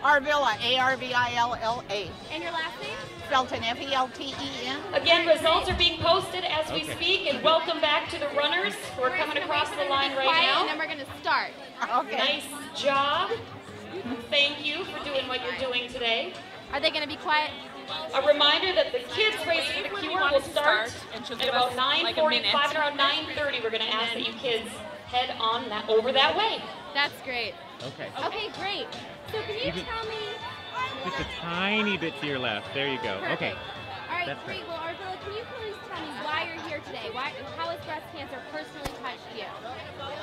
Arvilla, A-R-V-I-L-L-A. And your last name? Felton, F-E-L-T-E-N. Again, results are being posted as we speak, and welcome back to the runners who are coming across the line right now. And then we're going to start. Okay. Nice job. Thank you for doing what you're doing today. Are they going to be quiet? A reminder that the kids race for the cure will start at about 9:45 and around 9:30. We're going to ask that you kids head on over that way. That's great. Okay. Okay, great. So can you tell me? Just a tiny bit to your left. There you go. Perfect. Okay. All right, That's great. Well, Arvilla, can you please tell me why you're here today? How has breast cancer personally touched you?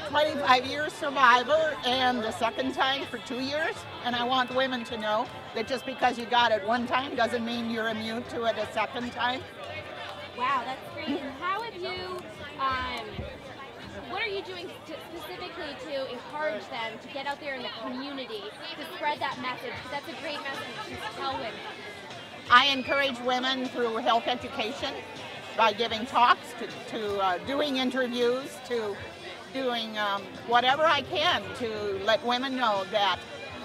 25 years survivor, and the second time for 2 years. And I want women to know that just because you got it one time doesn't mean you're immune to it a second time. Wow, that's great. And how have you, what are you doing specifically to encourage them to get out there in the community to spread that message? Because that's a great message to tell women. I encourage women through health education by giving talks, to doing interviews, to doing whatever I can to let women know that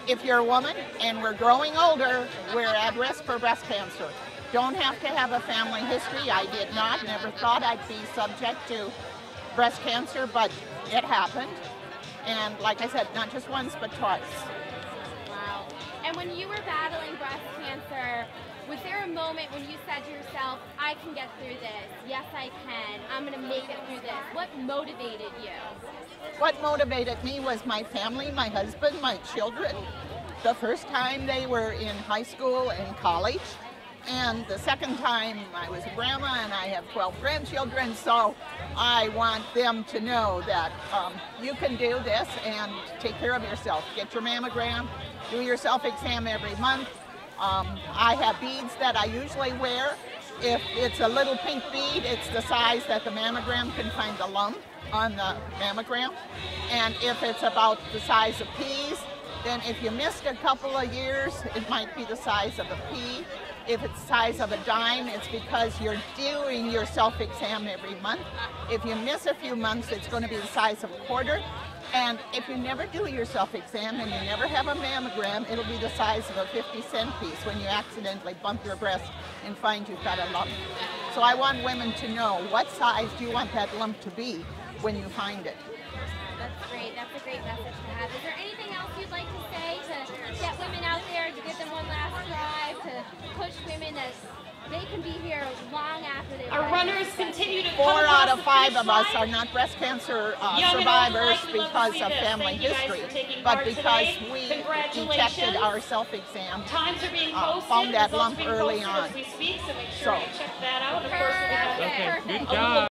if you're a woman and we're growing older, we're at risk for breast cancer. Don't have to have a family history. I did not, never thought I'd be subject to breast cancer, but it happened. And like I said, not just once, but twice. Wow. And when you were battling breast cancer, was there a moment when you said to yourself, I can get through this, yes I can, I'm going to make it through this? What motivated you? What motivated me was my family, my husband, my children. The first time they were in high school and college, and the second time I was a grandma and I have 12 grandchildren, so I want them to know that you can do this and take care of yourself. Get your mammogram, do your self-exam every month. I have beads that I usually wear. If it's a little pink bead, it's the size that the mammogram can find the lump on the mammogram. And if it's about the size of peas, then if you missed a couple of years, it might be the size of a pea. If it's the size of a dime, it's because you're doing your self-exam every month. If you miss a few months, it's going to be the size of a quarter. And if you never do your self-exam and you never have a mammogram, it'll be the size of a 50-cent piece when you accidentally bump your breast and find you've got a lump. So I want women to know, what size do you want that lump to be when you find it? That's great. That's a great message to have. Is there anything else you'd like to say to get women out there, to give them one last drive, to push women that they can be here long after they've Our runners continue to 4 come out of across 5 the of us finish are line. not breast cancer Young and survivors old alike, love to because see of this. family Thank you guys history, for taking but part because today. we Congratulations. detected our self-exam, Times are being posted, found that results lump being early posted on. as we speak, so make sure you check that out. Of course, we have Okay. Perfect. Good job.